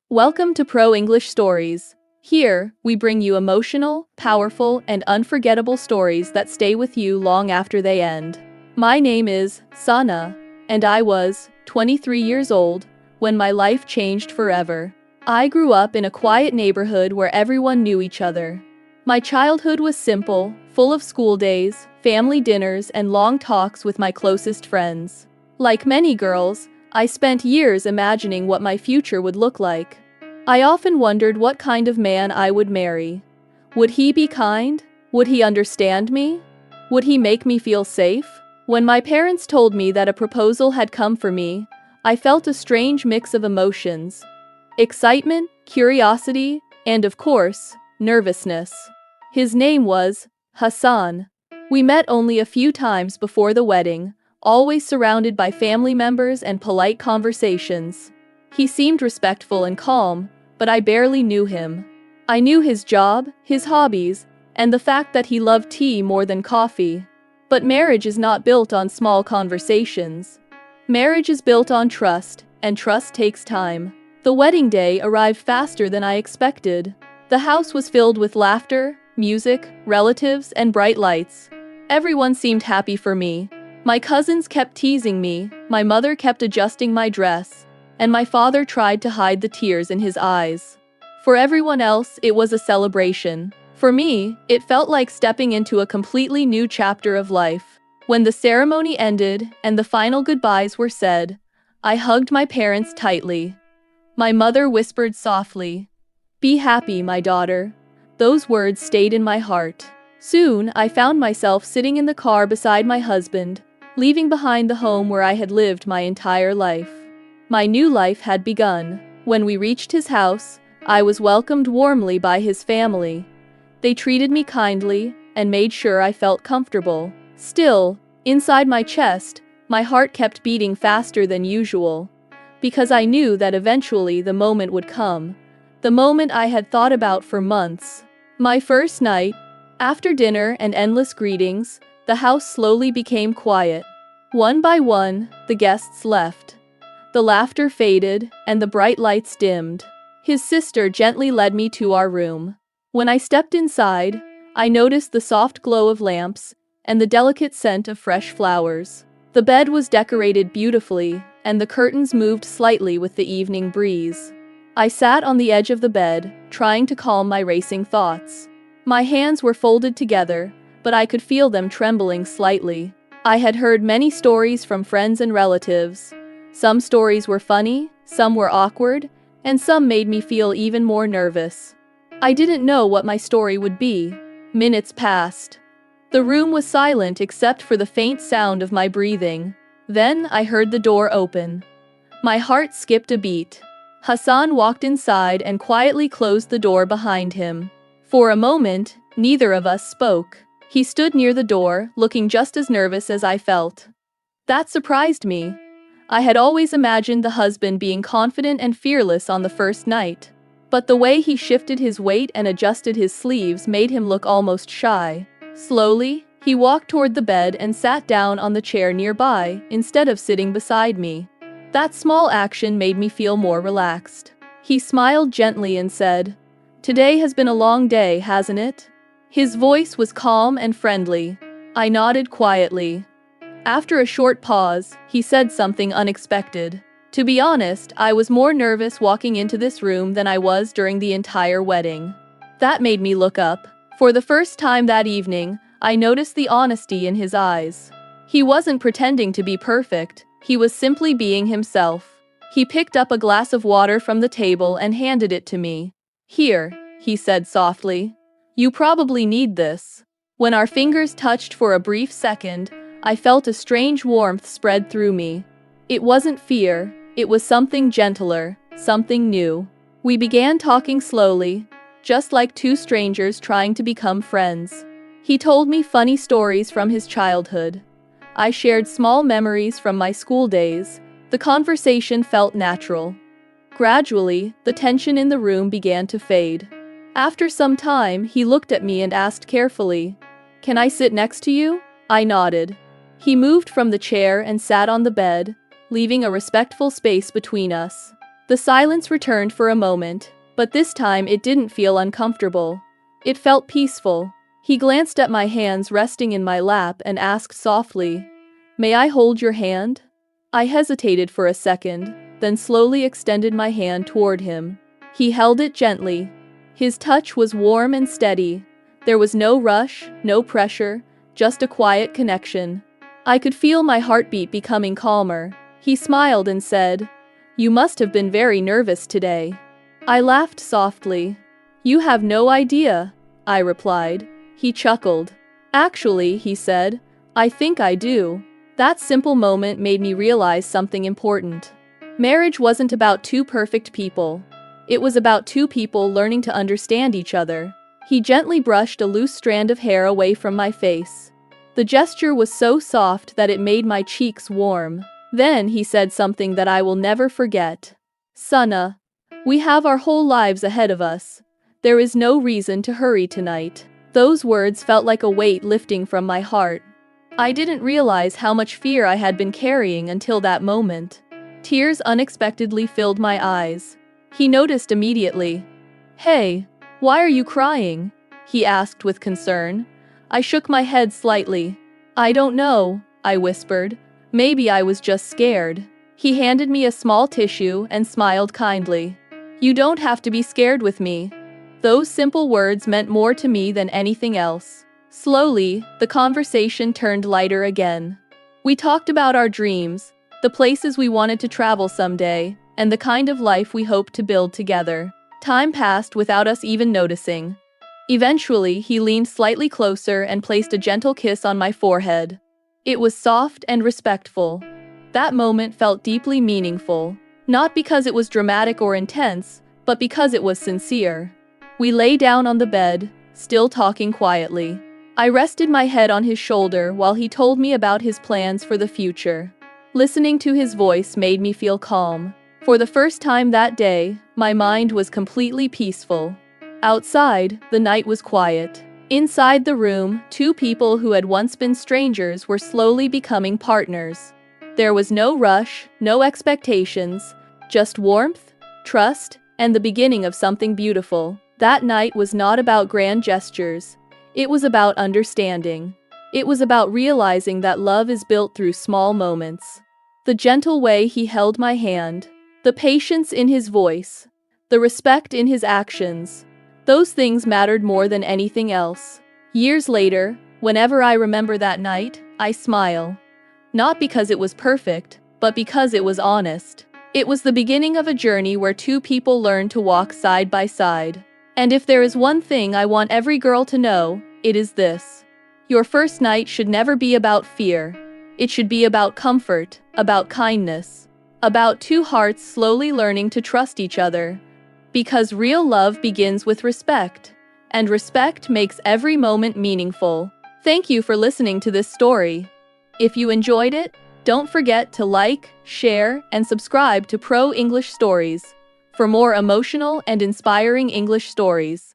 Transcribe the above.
Welcome to Pro English Stories. Here, we bring you emotional, powerful, and unforgettable stories that stay with you long after they end. My name is Sana, and I was 23 years old when my life changed forever. I grew up in a quiet neighborhood where everyone knew each other. My childhood was simple, full of school days, family dinners, and long talks with my closest friends. Like many girls, I spent years imagining what my future would look like. I often wondered what kind of man I would marry. Would he be kind? Would he understand me? Would he make me feel safe? When my parents told me that a proposal had come for me, I felt a strange mix of emotions: excitement, curiosity, and of course, nervousness. His name was Hassan. We met only a few times before the wedding, always surrounded by family members and polite conversations. He seemed respectful and calm, but I barely knew him. I knew his job, his hobbies, and the fact that he loved tea more than coffee. But marriage is not built on small conversations. Marriage is built on trust, and trust takes time. The wedding day arrived faster than I expected. The house was filled with laughter, music, relatives, and bright lights. Everyone seemed happy for me. My cousins kept teasing me, my mother kept adjusting my dress, and my father tried to hide the tears in his eyes. For everyone else, it was a celebration. For me, it felt like stepping into a completely new chapter of life. When the ceremony ended and the final goodbyes were said, I hugged my parents tightly. My mother whispered softly, "Be happy, my daughter." Those words stayed in my heart. Soon, I found myself sitting in the car beside my husband, leaving behind the home where I had lived my entire life. My new life had begun. When we reached his house, I was welcomed warmly by his family. They treated me kindly and made sure I felt comfortable. Still, inside my chest, my heart kept beating faster than usual, because I knew that eventually the moment would come, the moment I had thought about for months. My first night, after dinner and endless greetings, the house slowly became quiet. One by one, the guests left. The laughter faded, and the bright lights dimmed. His sister gently led me to our room. When I stepped inside, I noticed the soft glow of lamps and the delicate scent of fresh flowers. The bed was decorated beautifully, and the curtains moved slightly with the evening breeze. I sat on the edge of the bed, trying to calm my racing thoughts. My hands were folded together, but I could feel them trembling slightly. I had heard many stories from friends and relatives. Some stories were funny, some were awkward, and some made me feel even more nervous. I didn't know what my story would be. Minutes passed. The room was silent except for the faint sound of my breathing. Then I heard the door open. My heart skipped a beat. Hassan walked inside and quietly closed the door behind him. For a moment, neither of us spoke. He stood near the door, looking just as nervous as I felt. That surprised me. I had always imagined the husband being confident and fearless on the first night. But the way he shifted his weight and adjusted his sleeves made him look almost shy. Slowly, he walked toward the bed and sat down on the chair nearby, instead of sitting beside me. That small action made me feel more relaxed. He smiled gently and said, "Today has been a long day, hasn't it?" His voice was calm and friendly. I nodded quietly. After a short pause, he said something unexpected. To be honest, I was more nervous walking into this room than I was during the entire wedding. That made me look up. For the first time that evening, I noticed the honesty in his eyes. He wasn't pretending to be perfect, he was simply being himself. He picked up a glass of water from the table and handed it to me. "Here," he said softly. "You probably need this." When our fingers touched for a brief second, I felt a strange warmth spread through me. It wasn't fear, it was something gentler, something new. We began talking slowly, just like two strangers trying to become friends. He told me funny stories from his childhood. I shared small memories from my school days. The conversation felt natural. Gradually, the tension in the room began to fade. After some time, he looked at me and asked carefully, "Can I sit next to you?" I nodded. He moved from the chair and sat on the bed, leaving a respectful space between us. The silence returned for a moment, but this time it didn't feel uncomfortable. It felt peaceful. He glanced at my hands resting in my lap and asked softly, "May I hold your hand?" I hesitated for a second, then slowly extended my hand toward him. He held it gently. His touch was warm and steady. There was no rush, no pressure, just a quiet connection. I could feel my heartbeat becoming calmer. He smiled and said, "You must have been very nervous today." I laughed softly. "You have no idea," I replied. He chuckled. "Actually," he said, "I think I do." That simple moment made me realize something important. Marriage wasn't about two perfect people. It was about two people learning to understand each other. He gently brushed a loose strand of hair away from my face. The gesture was so soft that it made my cheeks warm. Then he said something that I will never forget. "Sana, we have our whole lives ahead of us. There is no reason to hurry tonight." Those words felt like a weight lifting from my heart. I didn't realize how much fear I had been carrying until that moment. Tears unexpectedly filled my eyes. He noticed immediately. "Hey, why are you crying?" he asked with concern. I shook my head slightly. "I don't know," I whispered. "Maybe I was just scared." He handed me a small tissue and smiled kindly. "You don't have to be scared with me." Those simple words meant more to me than anything else. Slowly, the conversation turned lighter again. We talked about our dreams, the places we wanted to travel someday, and the kind of life we hoped to build together. Time passed without us even noticing. Eventually, he leaned slightly closer and placed a gentle kiss on my forehead. It was soft and respectful. That moment felt deeply meaningful, not because it was dramatic or intense, but because it was sincere. We lay down on the bed, still talking quietly. I rested my head on his shoulder while he told me about his plans for the future. Listening to his voice made me feel calm. For the first time that day, my mind was completely peaceful. Outside, the night was quiet. Inside the room, two people who had once been strangers were slowly becoming partners. There was no rush, no expectations, just warmth, trust, and the beginning of something beautiful. That night was not about grand gestures. It was about understanding. It was about realizing that love is built through small moments. The gentle way he held my hand, the patience in his voice, the respect in his actions. Those things mattered more than anything else. Years later, whenever I remember that night, I smile. Not because it was perfect, but because it was honest. It was the beginning of a journey where two people learned to walk side by side. And if there is one thing I want every girl to know, it is this. Your first night should never be about fear. It should be about comfort, about kindness, about two hearts slowly learning to trust each other. Because real love begins with respect, and respect makes every moment meaningful. Thank you for listening to this story. If you enjoyed it, don't forget to like, share, and subscribe to Pro English Stories for more emotional and inspiring English stories.